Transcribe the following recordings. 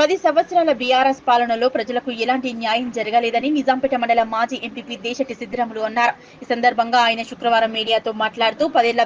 10 సంవత్సరాల బీఆర్ఎస్ పాలనలో ప్రజలకు ఎలాంటి న్యాయం జరగలేదని నిజాంపేట మండల మాజీ ఎంపీపీ దేశటి సిద్దిరాములు అన్నారు. ఈ సందర్భంగా ఆయన శుక్రవారం మీడియాతో మాట్లాడుతూ 10 ఏళ్ల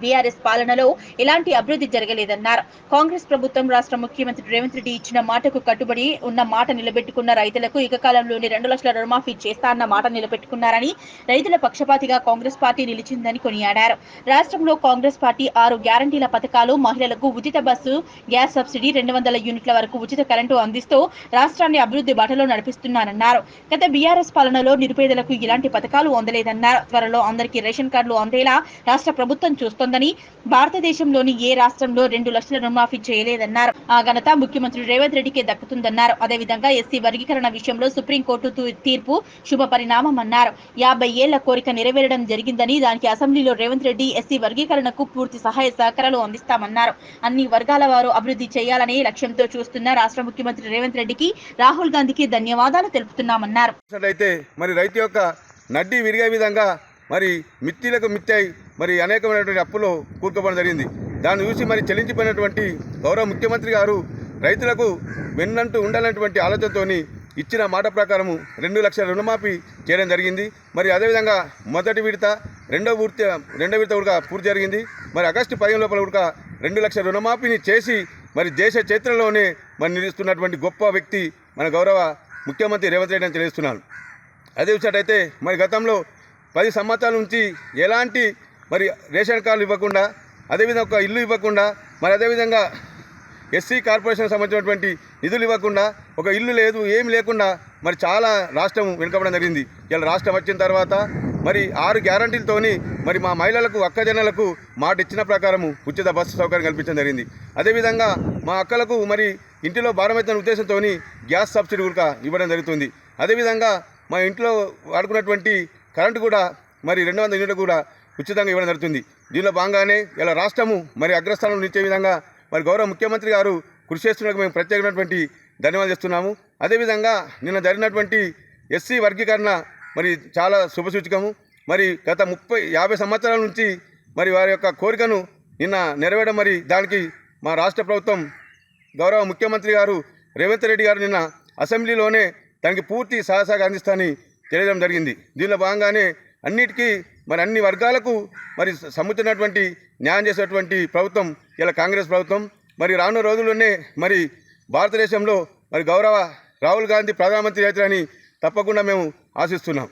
బీఆర్ఎస్ పాలనలో ఎలాంటి అభివృద్ధి జరగలేదన్నారు. కాంగ్రెస్ ప్రభుత్వం రాష్ట్ర ముఖ్యమంత్రి రేవంత్ రెడ్డి ఇచ్చిన మాటకు కట్టుబడి ఉన్న మాట నిలబెట్టుకున్న రైతులకు ఏకకాలంలోనే 2 లక్షల రుణమాఫీ చేస్తా అన్న మాట నిలబెట్టుకున్నారని, రైతుల పక్షపాతిగా కాంగ్రెస్ పార్టీ నిలిచిందని కొనియాడారు. రాష్ట్రంలో కాంగ్రెస్ పార్టీ 6 గ్యారంటీల పథకాలు, మహిళలకు ఉచిత బస్సు, గ్యాస్ సబ్సిడీ, 200 యూనిట్ల వరకు ఉచిత కరెంటు అందిస్తూ రాష్ట్రాన్ని అభివృద్ధి బాటలో నడిపిస్తున్నారన్నారు. గత బీఆర్ఎస్ పాలనలో నిరుపేదలకు ఇలాంటి పథకాలు అందలేదన్నారు. త్వరలో అందరికీ రేషన్ కార్డులు అందేలా రాష్ట్ర ప్రభుత్వం చూస్తోందని, భారతదేశంలోని ఏ రాష్ట్రంలో 2 లక్షల రుణమాఫీ చేయలేదన్నారు. ఆ ఘనత ముఖ్యమంత్రి రేవంత్ రెడ్డికే దక్కుతుందన్నారు. అదేవిధంగా ఎస్సీ వర్గీకరణ విషయంలో సుప్రీంకోర్టు తీర్పు శుభ పరిణామమన్నారు. 50 ఏళ్ల కోరిక నెరవేరడం జరిగిందని, దానికి అసెంబ్లీలో రేవంత్ రెడ్డి ఎస్సీ వర్గీకరణకు పూర్తి సహాయ సహకారాలు అందిస్తామన్నారు. అన్ని వర్గాల వారు అభివృద్ధి చేయాలనే లక్ష్యంతో చూస్తున్న రాష్ట్ర ముఖ్యమంత్రి రేవంత్ రెడ్డికి, రాహుల్ గాంధీకి ధన్యవాదాలు తెలుపుతున్నామన్నారు. మరి రైతు యొక్క నడ్డి విరిగే విధంగా మరి మిత్తిలకు మిత్తై మరి అనేకమైనటువంటి అప్పులో కూరుకోవడం జరిగింది. దాన్ని చూసి మరి చెల్లించిపోయినటువంటి గౌరవ ముఖ్యమంత్రి గారు రైతులకు వెన్నంటూ ఉండాలన్నటువంటి ఆలోచనతో ఇచ్చిన మాట ప్రకారము 2 లక్షల రుణమాఫీ చేయడం జరిగింది. మరి అదేవిధంగా మొదటి విడత రెండో విడత కూడా పూర్తి జరిగింది. మరి ఆగస్టు 15 లోపల కూడా 2 లక్షల రుణమాఫీని చేసి మరి దేశ చరిత్రలోనే మరి నిలుస్తున్నటువంటి గొప్ప వ్యక్తి మన గౌరవ ముఖ్యమంత్రి రేవంత్ రెడ్డి అని తెలియజేస్తున్నాను. అదే విషయమైతే మరి గతంలో 10 సంవత్సరాల నుంచి ఎలాంటి మరి రేషన్ కార్డులు ఇవ్వకుండా, అదేవిధంగా ఒక ఇల్లు ఇవ్వకుండా, మరి అదేవిధంగా ఎస్సీ కార్పొరేషన్ సంబంధించినటువంటి నిధులు ఇవ్వకుండా, ఒక ఇల్లు లేదు, ఏమి లేకుండా మరి చాలా రాష్ట్రం వెనుకబడడం జరిగింది. ఇలా రాష్ట్రం వచ్చిన తర్వాత మరి 6 గ్యారంటీలతోని మరి మా మహిళలకు, అక్కజనులకు మాట ఇచ్చిన ప్రకారము ఉచిత బస్సు సౌకర్యం కల్పించడం జరిగింది. అదేవిధంగా మా అక్కలకు మరి ఇంటిలో భారమైతున్న ఉద్దేశంతో గ్యాస్ సబ్సిడీ కూడా ఇవ్వడం జరుగుతుంది. అదేవిధంగా మా ఇంట్లో వాడుకున్నటువంటి కరెంటు కూడా మరి 200 యూనిట్లు కూడా ఉచితంగా ఇవ్వడం జరుగుతుంది. దీనిలో భాగంగానే ఇలా రాష్ట్రము మరి అగ్రస్థానంలో నిలిచే విధంగా మరి గౌరవ ముఖ్యమంత్రి గారు కృషి చేస్తున్నట్టు మేము ప్రత్యేకమైనటువంటి ధన్యవాదాలు చేస్తున్నాము. అదేవిధంగా నిన్న జరిగినటువంటి ఎస్సీ వర్గీకరణ మరి చాలా శుభసూచకము. మరి గత 50 సంవత్సరాల నుంచి మరి వారి యొక్క కోరికను నిన్న నెరవేరడం, మరి దానికి మా రాష్ట్ర ప్రభుత్వం గౌరవ ముఖ్యమంత్రి గారు రేవంత్ రెడ్డి గారు నిన్న అసెంబ్లీలోనే దానికి పూర్తి సహకారం అందిస్తానని తెలియడం జరిగింది. దీనిలో భాగంగానే అన్నిటికీ మరి అన్ని వర్గాలకు మరి సముచితమైనటువంటి న్యాయం చేసేటువంటి ప్రభుత్వం ఇలా కాంగ్రెస్ ప్రభుత్వం. మరి రానున్న రోజుల్లోనే మరి భారతదేశంలో మరి గౌరవ రాహుల్ గాంధీ ప్రధానమంత్రి అవుతారని తప్పకుండా మేము ఆశిస్తున్నాం.